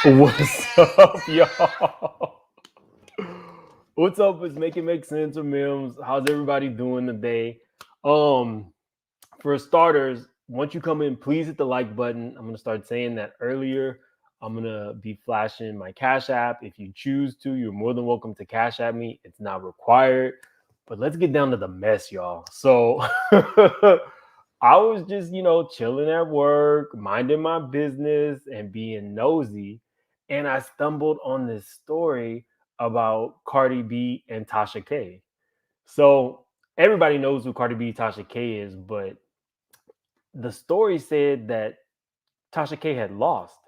What's up, y'all? What's up? It's Make It Make Sense or Mims. How's everybody doing today? Um, for starters, once you come in, please hit the like button. I'm gonna start saying that earlier. I'm gonna be flashing my Cash App. If you choose to, you're more than welcome to Cash App me. It's not required. But let's get down to the mess, y'all. So I was just, chilling at work, minding my business, and being nosy. And I stumbled on this story about Cardi B and Tasha K. So everybody knows who Cardi B, Tasha K is, but the story said that Tasha K had lost.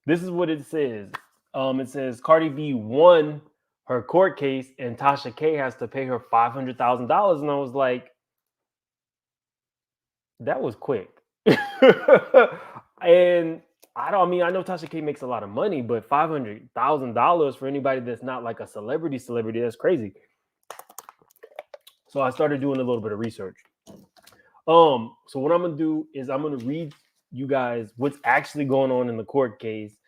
This is what it says. It says Cardi B won her court case and Tasha K has to pay her $500,000. And I was like, that was quick. And I know Tasha K makes a lot of money, but $500,000 for anybody that's not like a celebrity, that's crazy. So I started doing a little bit of research. So what I'm gonna do is I'm gonna read you guys what's actually going on in the court case,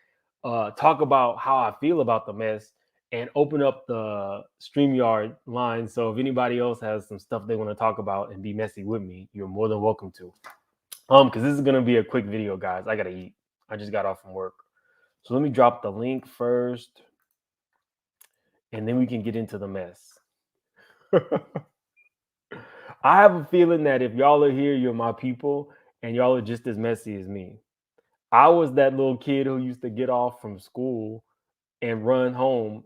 talk about how I feel about the mess, and open up the StreamYard line. So if anybody else has some stuff they want to talk about and be messy with me, you're more than welcome to. Because this is gonna be a quick video, guys. I gotta eat. I just got off from work. So let me drop the link first, and then we can get into the mess. I have a feeling that if y'all are here, you're my people, and y'all are just as messy as me. I was that little kid who used to get off from school and run home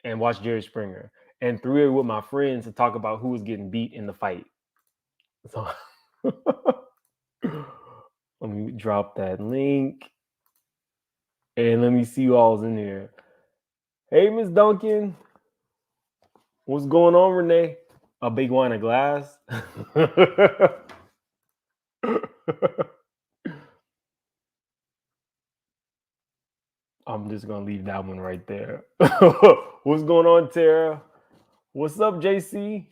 and watch Jerry Springer and threw it with my friends to talk about who was getting beat in the fight. So let me drop that link and let me see you all's in here. Hey, Miss Duncan. What's going on, Renee? A big wine, a glass. I'm just gonna leave that one right there. What's going on, Tara? What's up, JC?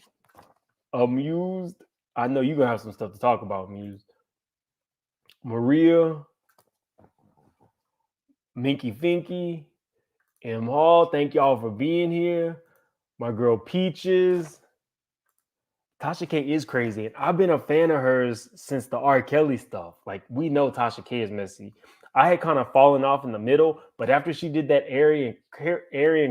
Amused. I know you're gonna have some stuff to talk about, Amused. Maria, Minky Finky, M Hall, thank y'all for being here. My girl Peaches. Tasha K is crazy, and I've been a fan of hers since the R. Kelly stuff. Like, we know Tasha K is messy. I had kind of fallen off in the middle, but after she did that Arian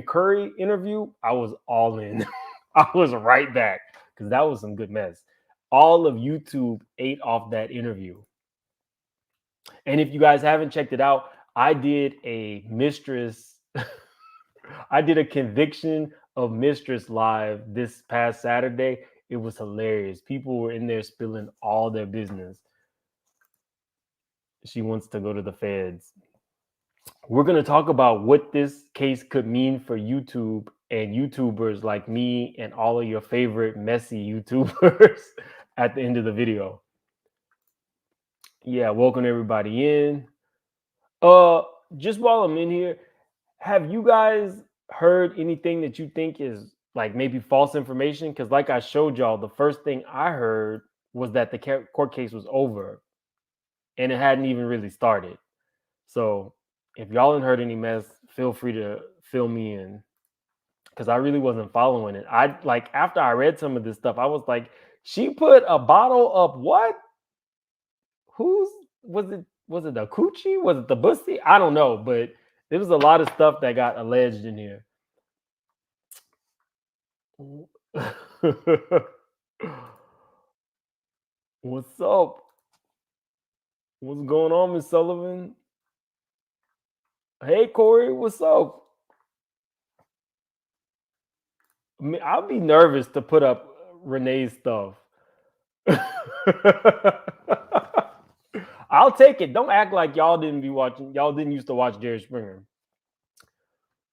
Curry interview, I was all in. I was right back because that was some good mess. All of YouTube ate off that interview. And if you guys haven't checked it out, I did a mistress, I did a conviction of mistress live this past Saturday. It was hilarious. People were in there spilling all their business. She wants to go to the feds. We're going to talk about what this case could mean for YouTube and YouTubers like me and all of your favorite messy YouTubers at the end of the video. Yeah, welcome everybody in. Just while I'm in here, have you guys heard anything that you think is like maybe false information? Because like I showed y'all, the first thing I heard was that the court case was over and it hadn't even really started. So if y'all haven't heard any mess, feel free to fill me in because I really wasn't following it. I like after I read some of this stuff, I was like, she put a bottle up what? Who's was it? Was it the coochie? Was it the bussy? I don't know, but there was a lot of stuff that got alleged in here. What's up? What's going on, Miss Sullivan? Hey, Corey, what's up? I'll be nervous to put up Renee's stuff. I'll take it. Don't act like y'all didn't used to watch Jerry Springer.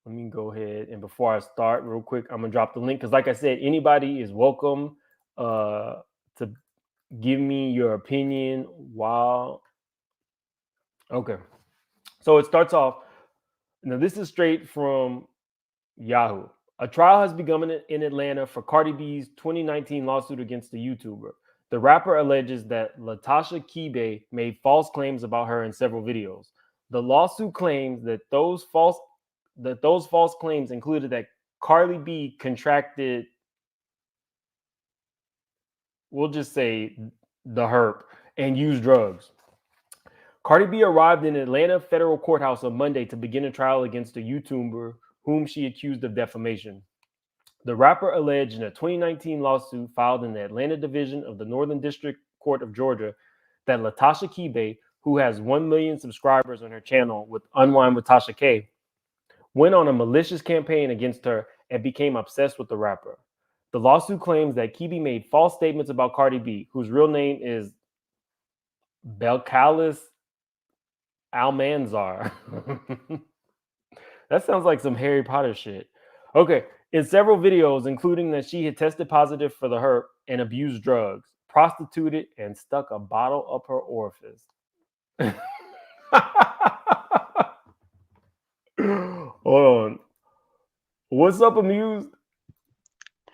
Let me go ahead and before I start, real quick, I'm gonna drop the link because, like I said, anybody is welcome to give me your opinion while. Okay, so it starts off. Now, this is straight from Yahoo. A trial has begun in Atlanta for Cardi B's 2019 lawsuit against the YouTuber. The rapper alleges that Latasha Kebe made false claims about her in several videos. The lawsuit claims that those false claims included that Cardi B contracted, we'll just say, the herp and used drugs. Cardi B arrived in Atlanta federal courthouse on Monday to begin a trial against a YouTuber whom she accused of defamation. The rapper alleged in a 2019 lawsuit filed in the Atlanta division of the Northern District Court of Georgia that Latasha Kebe, who has 1 million subscribers on her channel with Unwind with Tasha K, went on a malicious campaign against her and became obsessed with the rapper. The lawsuit claims that Kebe made false statements about Cardi B, whose real name is Belcalis Almanzar. That sounds like some Harry Potter shit. Okay, in several videos, including that she had tested positive for the herp and abused drugs, prostituted, and stuck a bottle up her orifice. Hold on. What's up, Amused?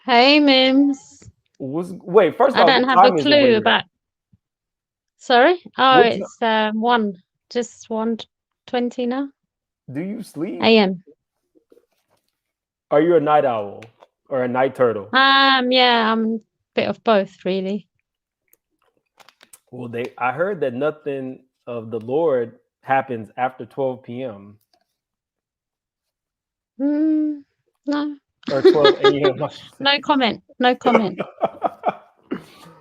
Hey, Mims. Wait, first I off, don't what have a time is it where clue you're about. at? Sorry? Oh, What it's just 1:20 now. do you sleep? AM. Are you a night owl or a night turtle? Yeah, I'm a bit of both, really. Well, I heard that nothing of the Lord happens after 12 p.m. No. or 12 a.m. No comment. No comment.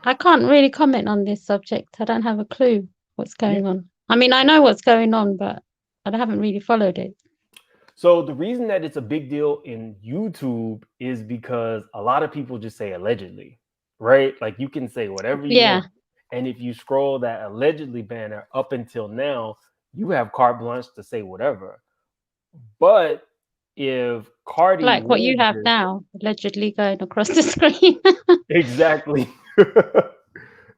I can't really comment on this subject. I don't have a clue what's going on. I mean, I know what's going on, but I haven't really followed it. So the reason that it's a big deal in YouTube is because a lot of people just say allegedly, right? Like you can say whatever you want. And if you scroll that allegedly banner up until now, you have carte blanche to say whatever. But if Cardi, like what you have now, allegedly going across the screen. Exactly.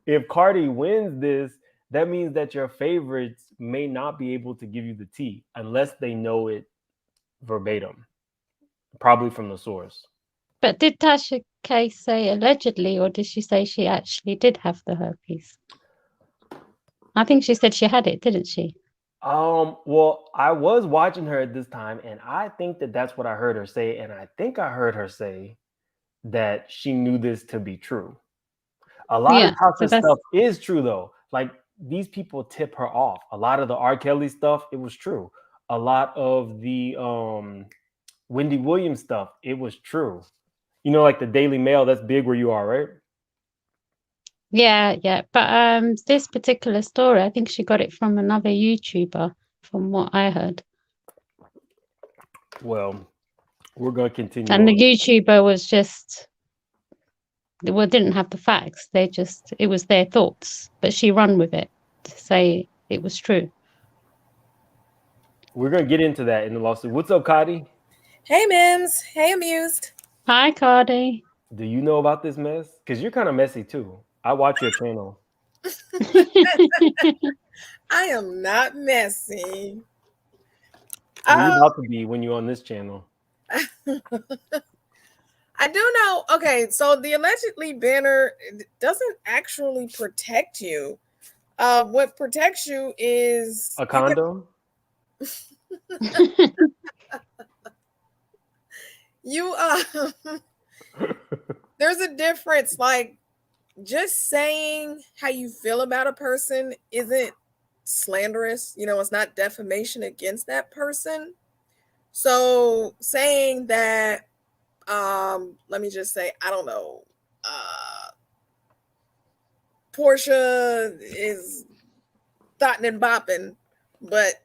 If Cardi wins this, that means that your favorites may not be able to give you the tea unless they know it verbatim, probably from the source. But did Tasha K say allegedly, or did she say she actually did have the herpes? I think she said she had it, didn't she? Well, I was watching her at this time, and I think that that's what I heard her say, and I think I heard her say that she knew this to be true. A lot of Tasha stuff is true, though. Like, these people tip her off. A lot of the R. Kelly stuff, it was true. A lot of the Wendy Williams stuff, it was true. You know, like the Daily Mail, that's big where you are, right? Yeah. But this particular story, I think she got it from another YouTuber, from what I heard. Well, we're going to continue. And the YouTuber was just, well, didn't have the facts. It was their thoughts, but she ran with it to say it was true. We're going to get into that in the lawsuit. What's up, Cardi? Hey, Mims. Hey, Amused. Hi, Cardi. Do you know about this mess? Because you're kind of messy, too. I watch your channel. I am not messy. Well, you're about to be when you're on this channel. I do know. Okay, so the allegedly banner doesn't actually protect you. What protects you is a condom. There's a difference. Like, just saying how you feel about a person isn't slanderous. You know, it's not defamation against that person. So saying that, let me just say, I don't know, Portia is thotting and bopping, but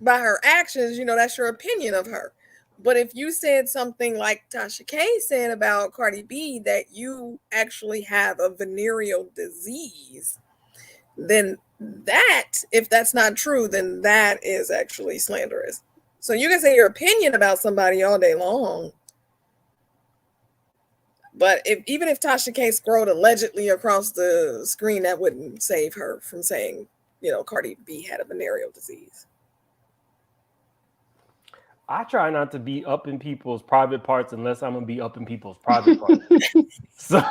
by her actions, you know, that's your opinion of her. But if you said something like Tasha K said about Cardi B, that you actually have a venereal disease, then that, if that's not true, then that is actually slanderous. So you can say your opinion about somebody all day long. But even if Tasha K scrolled allegedly across the screen, that wouldn't save her from saying, you know, Cardi B had a venereal disease. I try not to be up in people's private parts unless I'm gonna be up in people's private parts. So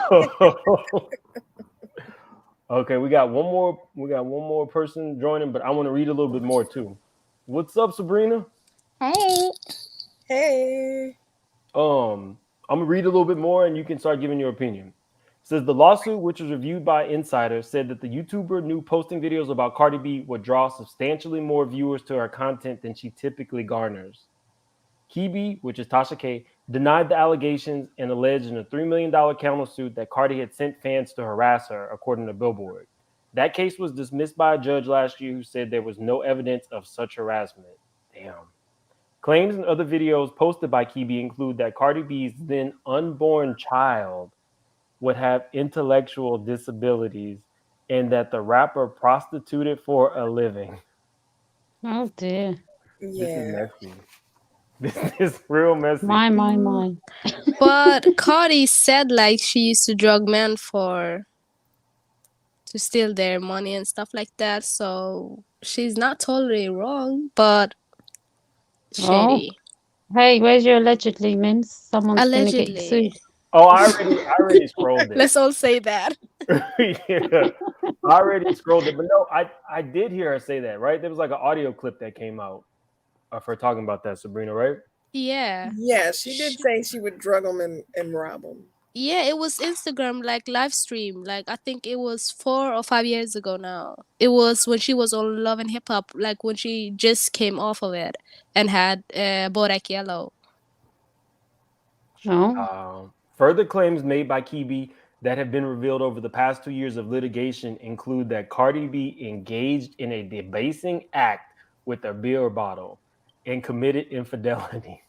okay, we got one more person joining, but I want to read a little bit more too. What's up, Sabrina? Hey. Hey. I'm gonna read a little bit more, and you can start giving your opinion. It says the lawsuit, which was reviewed by Insider, said that the YouTuber knew posting videos about Cardi B would draw substantially more viewers to her content than she typically garners. Kibi, which is Tasha K, denied the allegations and alleged in a $3 million countersuit that Cardi had sent fans to harass her, according to Billboard. That case was dismissed by a judge last year who said there was no evidence of such harassment. Damn. Claims in other videos posted by Kibi include that Cardi B's then unborn child would have intellectual disabilities and that the rapper prostituted for a living. Oh dear. This is Yeah. messy. This is real messy. My. But Cardi said like she used to drug men to steal their money and stuff like that. So she's not totally wrong, but Oh, shady. hey, where's your allegedly, Mins? Someone's gonna get you Allegedly. sued. Oh, I already scrolled it. Let's all say that. Yeah, I already scrolled it, but no, I did hear her say that, right? There was like an audio clip that came out of her talking about that, Sabrina, right? Yeah. Yeah, she did say she would drug them and rob them. Yeah, it was Instagram like live stream. Like I think it was 4 or 5 years ago now. It was when she was on Love and Hip Hop, like when she just came off of it and had Bodak Yellow. Oh, Further claims made by Kibi that have been revealed over the past 2 years of litigation include that Cardi B engaged in a debasing act with a beer bottle and committed infidelity.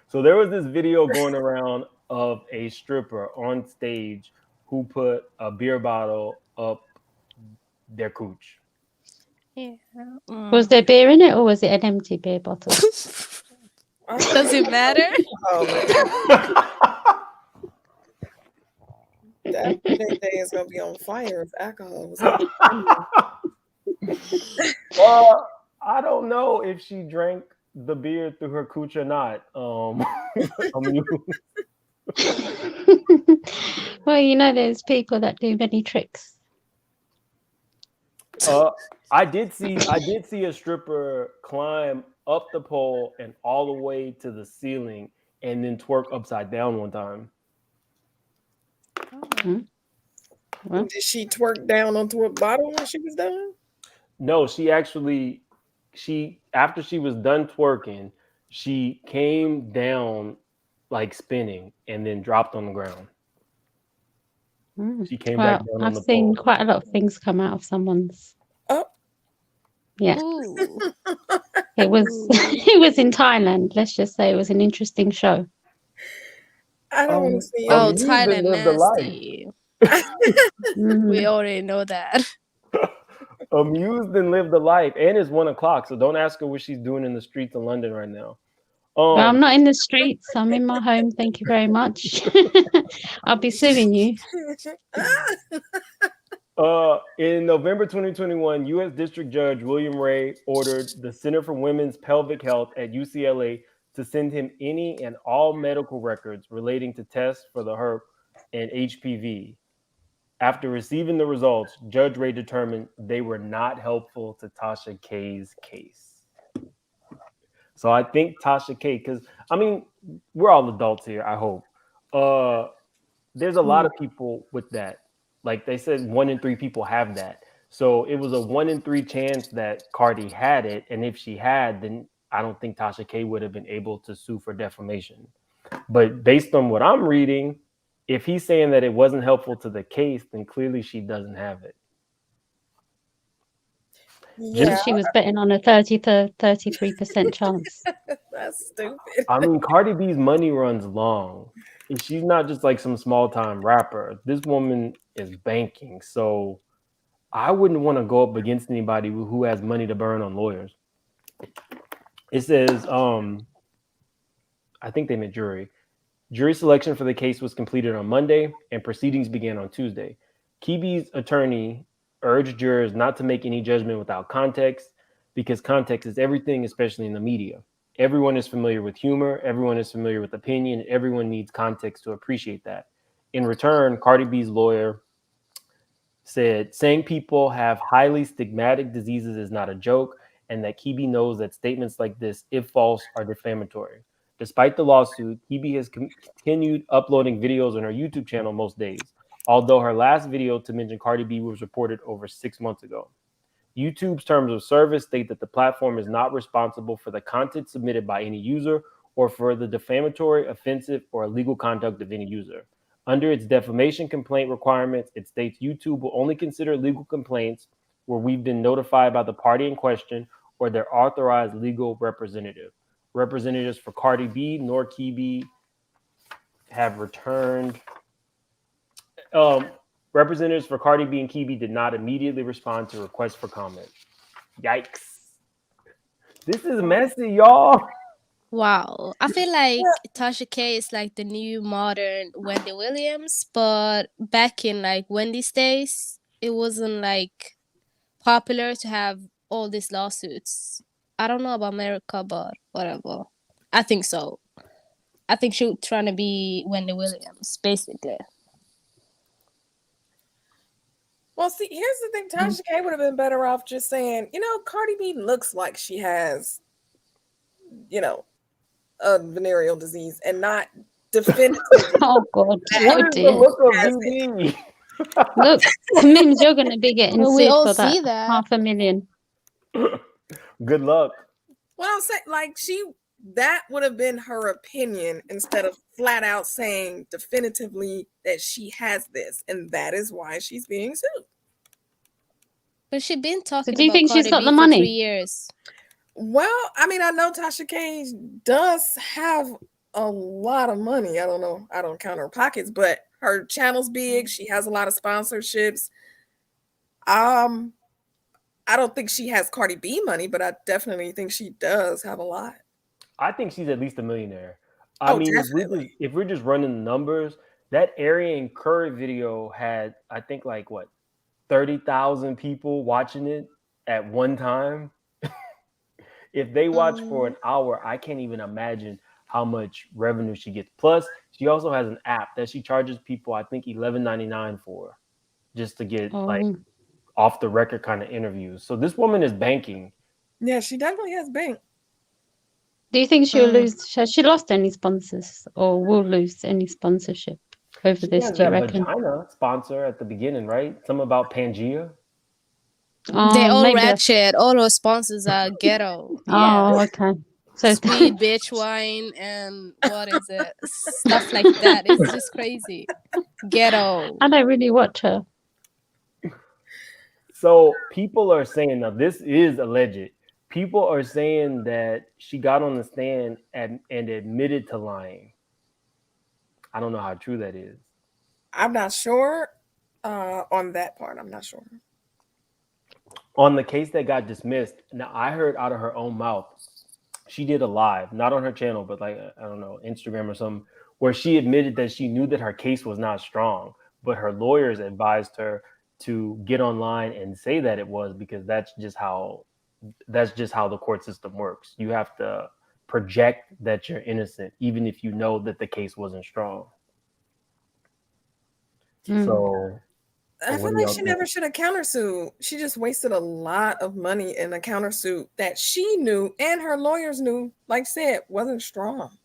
So there was this video going around of a stripper on stage who put a beer bottle up their cooch. Yeah. was there beer in it or was it an empty beer bottle? Does it matter? Oh man, that day is gonna be on fire if alcohol was. I don't know if she drank the beer through her cooch or not. Well, you know, there's people that do many tricks. I did see a stripper climb up the pole and all the way to the ceiling and then twerk upside down one time. Well, Did she twerk down onto a bottle when she was done? No, she after she was done twerking, she came down like spinning and then dropped on the ground. She came back well, down on I've the seen pole. quite a lot of things come out of someone's. Oh, Yeah, Ooh. it was it was in Thailand. Let's just say it was an interesting show. I don't want to see Oh, Amused and Thailand lived a life. nasty. Mhm. We already know that. Amused and lived a life, and it's 1 o'clock. So don't ask her what she's doing in the streets of London right now. Well, I'm not in the streets. I'm in my home. Thank you very much. I'll be suing you. In November 2021, U.S. District Judge William Ray ordered the Center for Women's Pelvic Health at UCLA to send him any and all medical records relating to tests for the HERP and HPV. After receiving the results, Judge Ray determined they were not helpful to Tasha K's case. So I think Tasha K, because I mean, we're all adults here, I hope. There's a lot of people with that. Like they said, 1 in 3 people have that. So it was a 1 in 3 chance that Cardi had it. And if she had, then I don't think Tasha K would have been able to sue for defamation. But based on what I'm reading, if he's saying that it wasn't helpful to the case, then clearly she doesn't have it. Yeah, She was betting on a 30 to 33% chance. that's stupid. I mean, Cardi B's money runs long. And she's not just like some small time rapper. This woman is banking. So I wouldn't want to go up against anybody who has money to burn on lawyers. It says, I think they meant jury. Jury selection for the case was completed on Monday and proceedings began on Tuesday. Kibi's attorney urged jurors not to make any judgment without context because context is everything, especially in the media. Everyone is familiar with humor, everyone is familiar with opinion, everyone needs context to appreciate that. In return, Cardi B's lawyer said, saying people have highly stigmatic diseases is not a joke, and that Kibi knows that statements like this, if false, are defamatory. Despite the lawsuit, Kibi has continued uploading videos on her YouTube channel most days, although her last video to mention Cardi B was reported over 6 months ago. YouTube's terms of service state that the platform is not responsible for the content submitted by any user or for the defamatory, offensive, or illegal conduct of any user. Under its defamation complaint requirements, it states YouTube will only consider legal complaints where we've been notified by the party in question or their authorized legal representative. Representatives for Cardi B nor Kibi have returned. Representatives for Cardi B and Kibi did not immediately respond to requests for comment. Yikes. This is messy, y'all. Wow. I feel like Tasha K is like the new modern Wendy Williams, but back in like Wendy's days, it wasn't like popular to have all these lawsuits. I don't know about America, but whatever. I think so. I think she was trying to be Wendy Williams, basically. Well, see, here's the thing. Tasha K would have been better off just saying, Cardi B looks like she has, a venereal disease and not definitively. Oh God, What is the look of VD? Look, means you're going to be getting Well, we sued all for see that that. $500,000. Good luck. Well, I'm saying, like, that would have been her opinion instead of flat out saying definitively that she has this, and that is why she's being sued. But she's been talking do you about think she's Cardi got B the for money? 3 years. Well, I mean, I know Tasha K does have a lot of money. I don't know. I don't count her pockets, but her channel's big. She has a lot of sponsorships. I don't think she has Cardi B money, but I definitely think she does have a lot. I think she's at least a millionaire. I mean, if we're just running the numbers, that Arian Curry video had, I think, like 30,000 people watching it at one time. If they watch for an hour, I can't even imagine how much revenue she gets. Plus, she also has an app that she charges people, I think, $11.99 for, just to get like off the record kind of interviews. So this woman is banking. Yeah, she definitely has bank. Do you think she'll lose? Has she lost any sponsors or will lose any sponsorship over this? Do you reckon? Vagina sponsor at the beginning, right? Something about Pangea. They all ratchet. All her sponsors are ghetto. Yeah. Oh, okay. So sweet bitch wine and what is it? Stuff like that. It's just crazy. Ghetto. I don't really watch her. So people are saying, now this is alleged. People are saying that she got on the stand and admitted to lying. I don't know how true that is. I'm not sure on that part. I'm not sure. On the case that got dismissed, now I heard out of her own mouth, she did a live, not on her channel, but like, I don't know, Instagram or something, where she admitted that she knew that her case was not strong, but her lawyers advised her to get online and say that it was, because that's just how the court system works. You have to project that you're innocent, even if you know that the case wasn't strong. So I feel like she never should have countersued. She just wasted a lot of money in a countersuit that she knew and her lawyers knew, like I said, wasn't strong.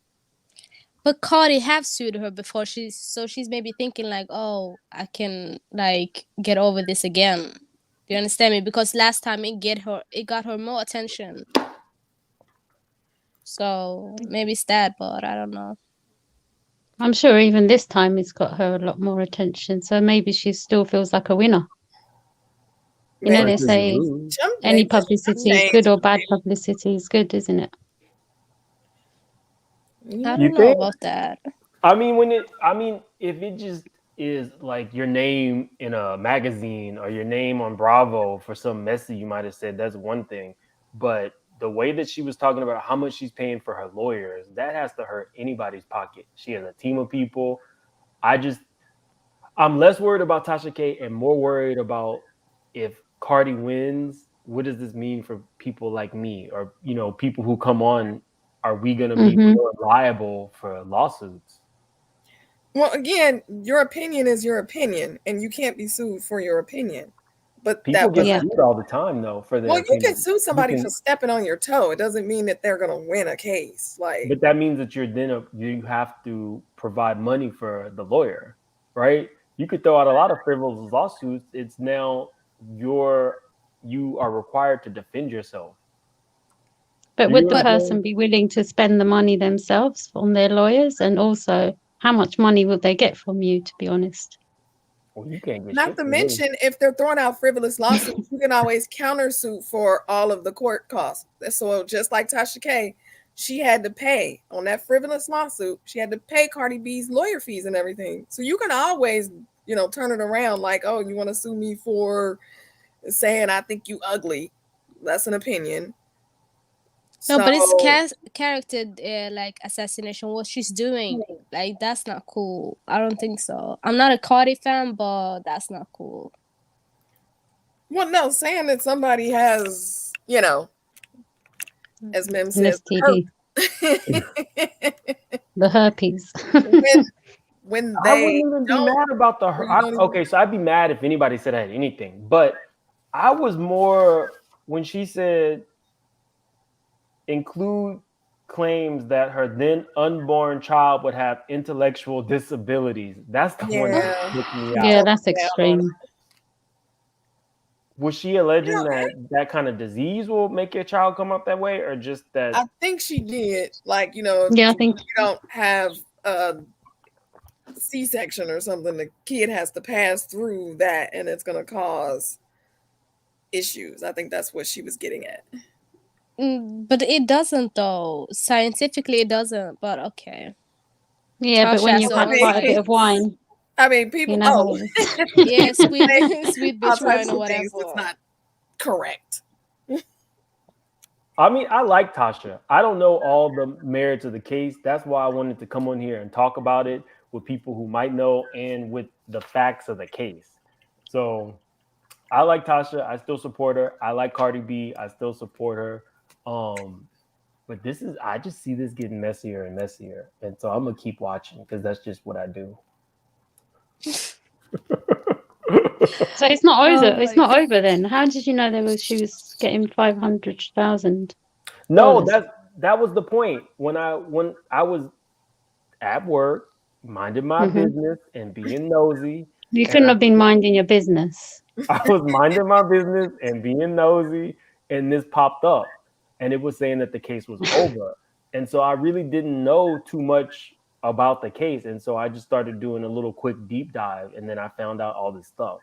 But Cardi have sued her before. She's maybe thinking like, oh, I can like get over this again. Do you understand me? Because last time it got her more attention. So maybe it's that, but I don't know. I'm sure even this time it's got her a lot more attention. So maybe she still feels like a winner. You know, they say any publicity is good or bad publicity is good, isn't it? I don't know about that. I mean, if it just is like your name in a magazine or your name on Bravo for some message you might have said, that's one thing. But the way that she was talking about how much she's paying for her lawyers, that has to hurt anybody's pocket. She has a team of people. I'm less worried about Tasha K and more worried about if Cardi wins, what does this mean for people like me or, people who come on? Are we going to be more liable for lawsuits? Well, again, your opinion is your opinion, and you can't be sued for your opinion. But People that get was sued all the time, though, for their well, you can opinion. sue somebody for stepping on your toe. It doesn't mean that they're going to win a case. Like, but that means that you have to provide money for the lawyer, right? You could throw out a lot of frivolous lawsuits. It's now you are required to defend yourself. But would the person be willing to spend the money themselves on their lawyers? And also, how much money would they get from you, to be honest? Well, you can't get not shit to from mention, if they're throwing out frivolous lawsuits, you can always countersue for all of the court costs. So just like Tasha K, she had to pay on that frivolous lawsuit. She had to pay Cardi B's lawyer fees and everything. So you can always, turn it around like, oh, you want to sue me for saying I think you ugly. That's an opinion. No, but it's character like assassination. What she's doing, like that's not cool. I don't think so. I'm not a Cardi fan, but that's not cool. Well, no, saying that somebody has, as Mem says, the herpes. when I wouldn't even be mad about the okay, so I'd be mad if anybody said I had anything, but I was more when she said include claims that her then unborn child would have intellectual disabilities. That's the one that took me out. Yeah, that's extreme. Was she alleging that kind of disease will make your child come up that way, or just that? I think she did. Like, I think you don't have a C-section or something, the kid has to pass through that, and it's going to cause issues. I think that's what she was getting at. But it doesn't, though. Scientifically, it doesn't. But okay. Yeah, but when you've had quite a bit of wine. I mean, people. Yeah, sweet bitch wine or whatever. It's not correct. I mean, I like Tasha. I don't know all the merits of the case. That's why I wanted to come on here and talk about it with people who might know and with the facts of the case. So I like Tasha. I still support her. I like Cardi B. I still support her. But I just see this getting messier and messier. And so I'm going to keep watching because that's just what I do. So it's not over. It's not over then. How did you know she was getting 500,000? No, that was the point. When I was at work, minding my business and being nosy. You couldn't have been minding your business. I was minding my business and being nosy, and this popped up, and it was saying that the case was over. And so I really didn't know too much about the case, and so I just started doing a little quick deep dive, and then I found out all this stuff.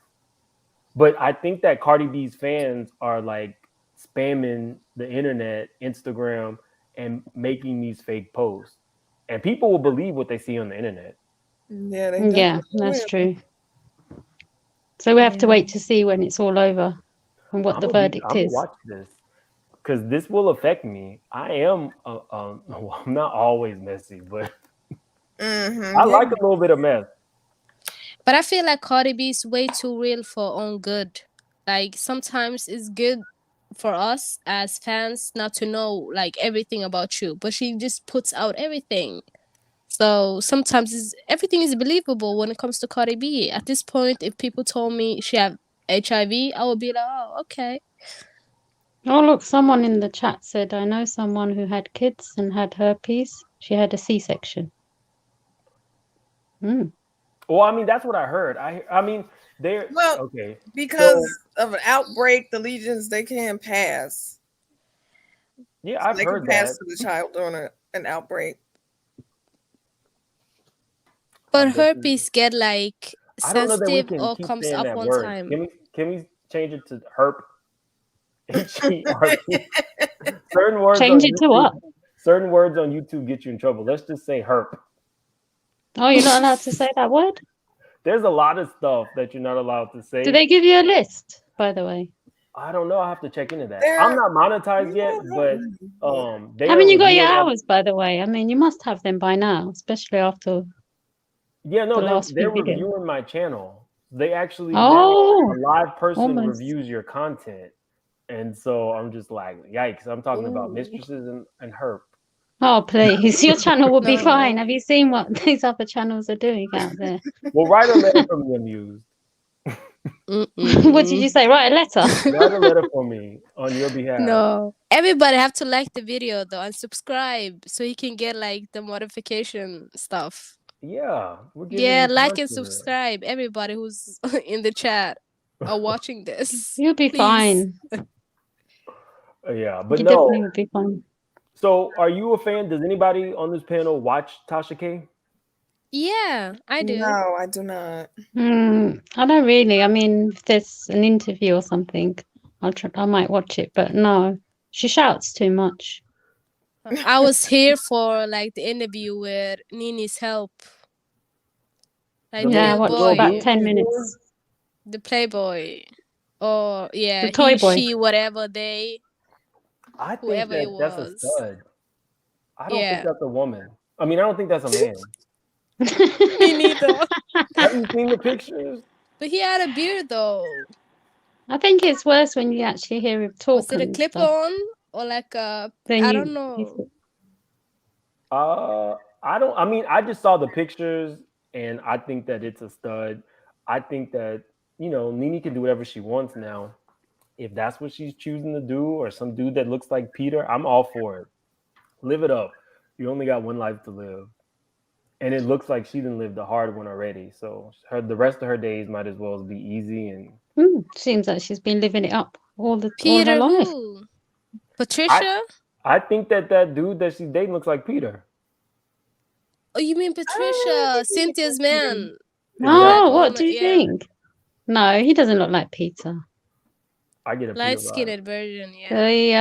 But I think that Cardi B's fans are like spamming the internet, Instagram, and making these fake posts, and people will believe what they see on the internet. Yeah, that's true. So we have to wait to see when it's all over and what the verdict is. Watch this because this will affect me. I am I'm not always messy, but I like a little bit of mess. But I feel like Cardi B is way too real for own good. Like sometimes it's good for us as fans not to know like everything about you, but she just puts out everything. So sometimes everything is believable when it comes to Cardi B. At this point, if people told me she had HIV, I would be like, oh, okay. Oh, look, someone in the chat said, I know someone who had kids and had herpes. She had a C-section. Well, I mean, that's what I heard. I mean, they're okay. Because of an outbreak, the legions, they can pass. Yeah, I've heard that. They can pass to the child during an outbreak. But herpes get like sensitive or comes up one word. time. Can we change it to herp? H-E-R-P. Certain words. Change it to what? Certain words on YouTube get you in trouble. Let's just say herp. Oh, you're not allowed to say that word? There's a lot of stuff that you're not allowed to say. Do they give you a list, by the way? I don't know. I have to check into that. I'm not monetized yet, but haven't you got your hours, by the way? I mean, you must have them by now, especially after. Yeah, no, they're reviewing my channel. They actually a live person reviews your content. And so I'm just like, yikes. I'm talking about mistresses and herp. Oh, please. Your channel will be fine. Have you seen what these other channels are doing out there? Well, write a letter from the amused. What did you say? Write a letter. Write a letter for me on your behalf. No. Everybody have to like the video though and subscribe so you can get like the modification stuff. Yeah, we're giving Yeah, you like and content. subscribe. Everybody who's in the chat or watching this. You'll be Please. fine. Yeah, but You no. definitely will be fine. So, are you a fan? Does anybody on this panel watch Tasha K? Yeah, I do. No, I do not. I don't really. I mean, if there's an interview or something, I might watch it, but no, she shouts too much. I was here for like the interview with Nini's help. Like Yeah, I the watched boy, about 10 minutes. the Playboy, or yeah, The toy he, boy. she, whatever they, I think whoever it that's a was. stud. I don't Yeah. think that's a woman. I mean, I don't think that's a man. Me neither. Have you seen the pictures? But he had a beard though. I think it's worse when you actually hear him talk. Was it a and clip stuff. on or like a? Then I you- don't know. I don't. I mean, I just saw the pictures, and I think that it's a stud. I think that Nene can do whatever she wants now. If that's what she's choosing to do, or some dude that looks like Peter, I'm all for it. Live it up. You only got one life to live, and it looks like she didn't live the hard one already. So the rest of her days might as well be easy. And seems like she's been living it up all her Peter life. who? Patricia? I think that dude that she's dating looks like Peter. Oh, you mean Patricia, Cynthia's man? Oh, what do you think? No, he doesn't look like Peter. I get a light-skinned version, yeah. The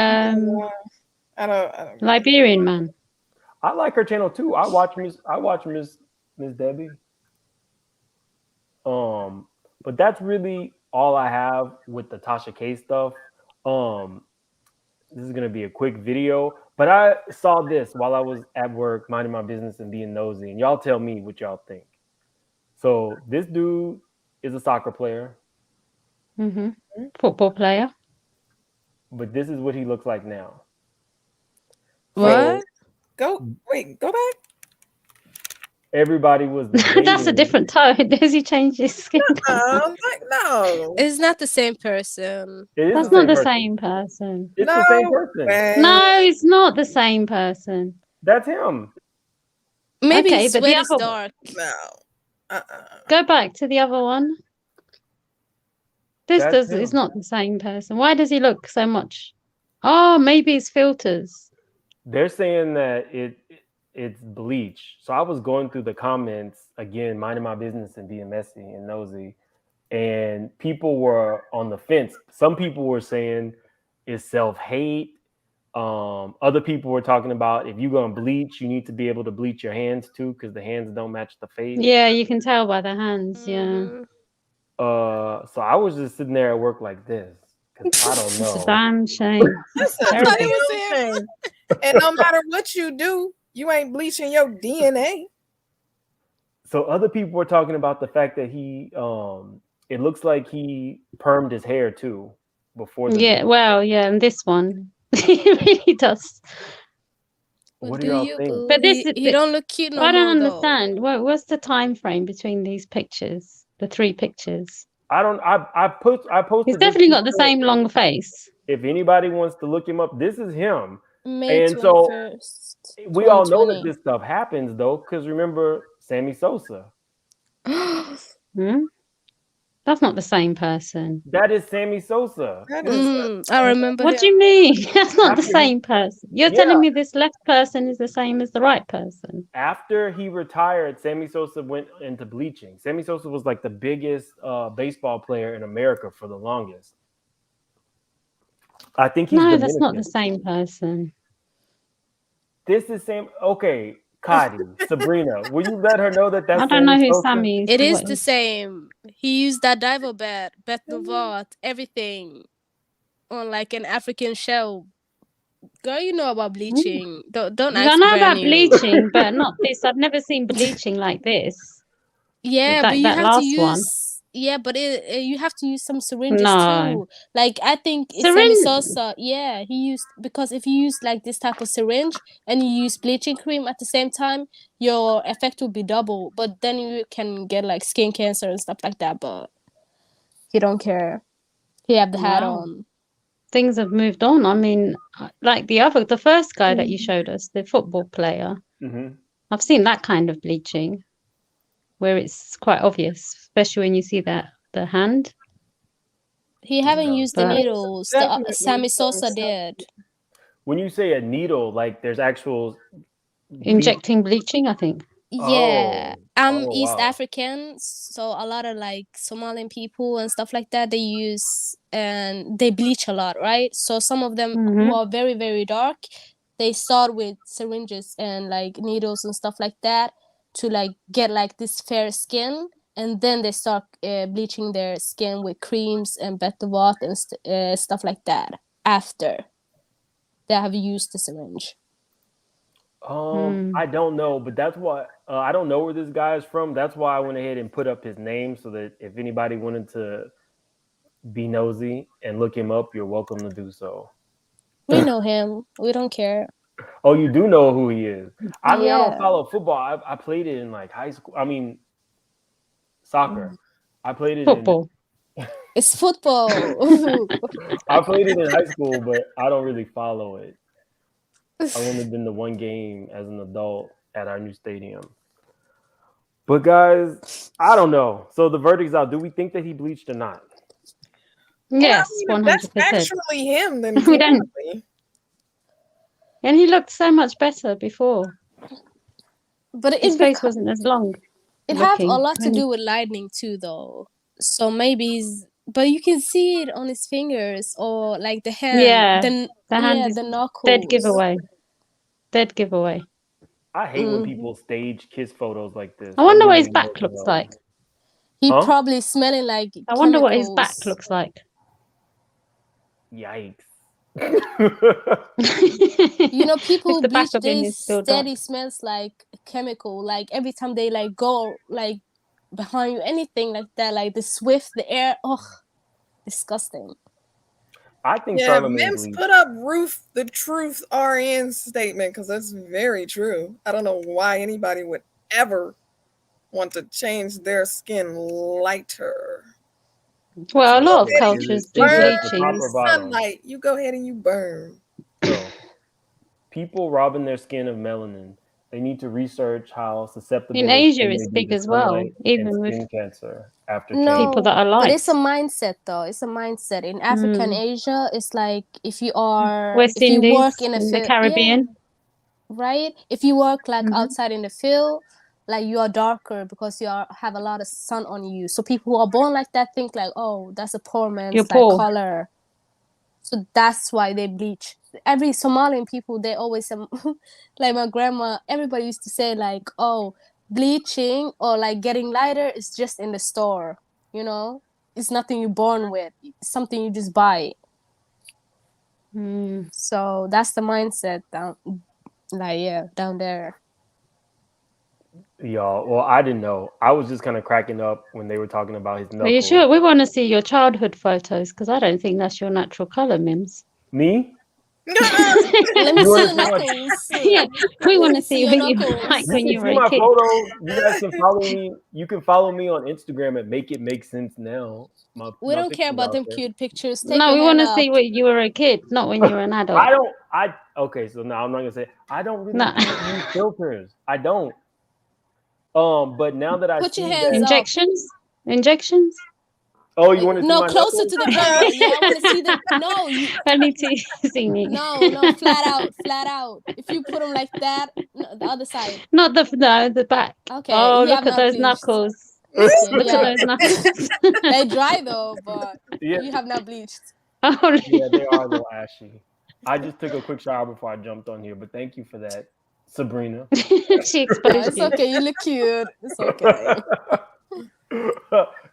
I don't Liberian man. I like her channel too. I watch Miss Debbie. But that's really all I have with the Tasha K stuff. This is gonna be a quick video, but I saw this while I was at work, minding my business and being nosy, and y'all tell me what y'all think. So this dude is a soccer player. Football player. But this is what he looks like now. What? Go back. Everybody was That's a different tone. Does he change his skin? No. It's not the same person. That's not the same person. It's the same person. No, it's not the same person. That's him. Maybe okay, his but sweat the is other dark. No. Go back to the other one. It's not the same person. Why does he look so much? Oh, maybe it's filters. They're saying that it's bleach. So I was going through the comments again, minding my business and being messy and nosy, and people were on the fence. Some people were saying it's self-hate. Other people were talking about if you're gonna bleach, you need to be able to bleach your hands too, because the hands don't match the face. Yeah, you can tell by the hands. Yeah. So I was just sitting there at work like this because I don't know. It's a damn shame. And no matter what you do, you ain't bleaching your DNA. So other people were talking about the fact that he, it looks like he permed his hair too before. And this one, he really does. What do y'all think? But he don't look cute no more. I don't understand. What's the time frame between these pictures? The 3 pictures. I posted. He's definitely got the same long face. If anybody wants to look him up, this is him. May and 21st, so we all know that this stuff happens though, because remember Sammy Sosa. That's not the same person. That is Sammy Sosa. I remember. What do you mean? That's not the same person. You're telling me this left person is the same as the right person. After he retired, Sammy Sosa went into bleaching. Sammy Sosa was like the biggest baseball player in America for the longest. I think he's Dominican. That's not the same person. This is Sam. Okay, Cardi, Sabrina, will you let her know that that's? I don't know who Sammy is. It is the same. He used that diver bat, Bet Novat, everything on like an African shell. Girl, you know about bleaching. Don't ask. I know about bleaching, but not this. I've never seen bleaching like this. Yeah, but you have to use. Yeah, but you have to use some syringes too. Like I think Sammy Sosa, he used, because if you use like this type of syringe and you use bleaching cream at the same time, your effect will be double. But then you can get like skin cancer and stuff like that. But He don't care. He have the hat Wow. on. Things have moved on. I mean, like the first guy that you showed us, the football player. I've seen that kind of bleaching, where it's quite obvious, especially when you see that the hand. He haven't used the needles. Sammy Sosa Definitely. did. When you say a needle, like there's actual Injecting bleaching, I think. Yeah, I'm Oh, East wow. African, so a lot of like Somalian people and stuff like that, they use and they bleach a lot, right? So some of them who are very, very dark, they start with syringes and like needles and stuff like that to like get like this fair skin, and then they start bleaching their skin with creams and better bath and stuff like that after they have used the syringe. I don't know, but that's why I don't know where this guy is from. That's why I went ahead and put up his name so that if anybody wanted to be nosy and look him up, you're welcome to do so. We know him. We don't care. Oh, you do know who he is. I mean, I don't Yeah. follow football. I played it in like high school. I mean, soccer. I played it Football. It's football. I played it in high school, but I don't really follow it. I've only been to one game as an adult at our new stadium. But guys, I don't know. So the verdict's out. Do we think that he bleached or not? Yes, well, I mean, if 100%. that's actually him, then We don't. clearly. And he looked so much better before. But his face wasn't as long. It have a lot to do with lightning too, though. So maybe, but you can see it on his fingers or like the hand. Yeah, the hand is the knuckles. Dead giveaway. Dead giveaway. I hate when people stage kiss photos like this. I wonder what his back looks like. He probably smelling like I wonder what his back looks like. Yikes. You know, people the bleach, they steady smells like chemical. Like every time they like go like behind you, anything like that, like the swift, the air, disgusting. I think Mims put up the truth RN statement because that's very true. I don't know why anybody would ever want to change their skin lighter. Well, a lot of cultures do bleaching. Sunlight, you go ahead and you burn. So, people robbing their skin of melanin. They need to research how susceptible. In Asia, it's big as well, even with skin cancer after people that are light. But it's a mindset, though. It's a mindset. In Africa and Asia, it's like if you are West Indies, you work in the Caribbean, right? If you work like outside in the field, like you are darker because you have a lot of sun on you. So people who are born like that think like, oh, that's a poor man's color. So that's why they bleach. Every Somalian people, they always like my grandma. Everybody used to say like, oh, bleaching or like getting lighter is just in the store. You know, it's nothing you're born with. It's something you just buy. So that's the mindset down there. Y'all, well, I didn't know. I was just kind of cracking up when they were talking about his knuckles. Are you sure? We want to see your childhood photos because I don't think that's your natural color, Mims. Me? Let me see your knuckles. Yeah, we want to see what you look like when you were a kid. Photos. You guys can follow me. You can follow me on Instagram at Make It Make Sense Now. We don't care about them cute pictures. No, we want to see what you were a kid, not when you were an adult. Okay, so now I'm not gonna say I don't really use filters. I don't. But now that I put your see hands injections. Oh, you want to see my closer knuckles? to the camera. Yeah, I want to see the. No, I need to see me. No, flat out. If you put them like that, no, the other side. Not the back. Okay. Oh, look at those knuckles. Look at those knuckles. They're dry though, but you have not bleached. Oh, yeah, they are a little ashy. I just took a quick shower before I jumped on here, but thank you for that, Sabrina. She exposed you. It's okay. You look cute. It's okay.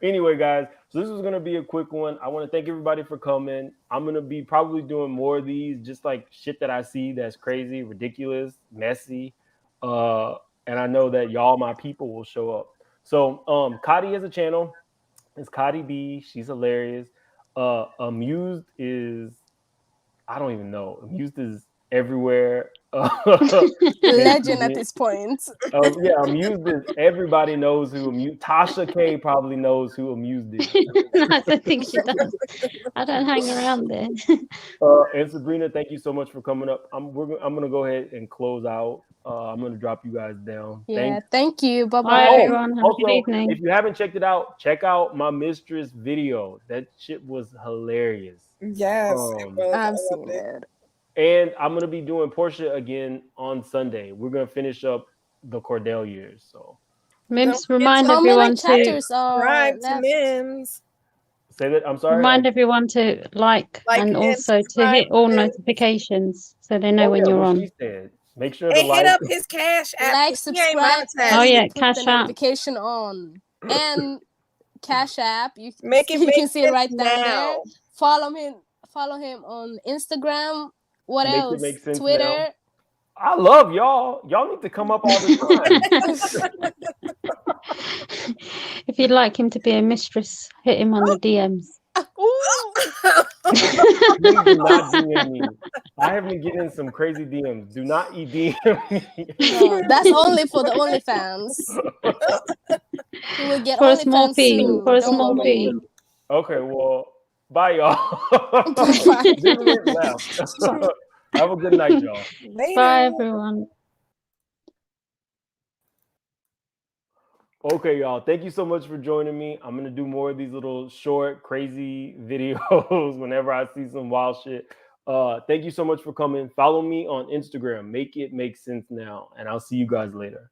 Anyway, guys, so this is going to be a quick one. I want to thank everybody for coming. I'm going to be probably doing more of these, just like shit that I see that's crazy, ridiculous, messy. And I know that y'all, my people, will show up. So Cardi has a channel. It's Cardi B. She's hilarious. Amused is, I don't even know. Amused is everywhere. Legend at this point. Yeah, Amused is, everybody knows who Amused. Tasha K probably knows who Amused is. I don't think she does. I don't hang around there. And Sabrina, thank you so much for coming up. I'm gonna go ahead and close out. I'm gonna drop you guys down. Yeah, thank you. Bye Bye, bye. everyone. Have a good evening. If you haven't checked it out, check out my mistress video. That shit was hilarious. Yes, I've seen it. And I'm gonna be doing Portia again on Sunday. We're gonna finish up the Cordell years. So Mims, remind everyone to subscribe to Mims. Say that. I'm sorry. Remind everyone to like and also to hit all notifications so they know when you're on. She said. Make sure to hit up his Cash App. Like, subscribe. Oh yeah, put Cash the App. notification on and Cash App. You make it. You can see it right down now. there. Follow him on Instagram. What else? Make sense Twitter. Now. I love y'all. Y'all need to come up all the time. If you'd like him to be a mistress, hit him on the DMs. Please do not DM me. I have been getting some crazy DMs. Do not DM me. No, that's only for the OnlyFans. You will get for a small OnlyFans fee. soon. For a Don't small worry. fee. Okay, well, bye y'all. Have a good night, y'all. Later. Bye everyone. Okay, y'all. Thank you so much for joining me. I'm gonna do more of these little short, crazy videos whenever I see some wild shit. Thank you so much for coming. Follow me on Instagram. Make it make sense now, and I'll see you guys later.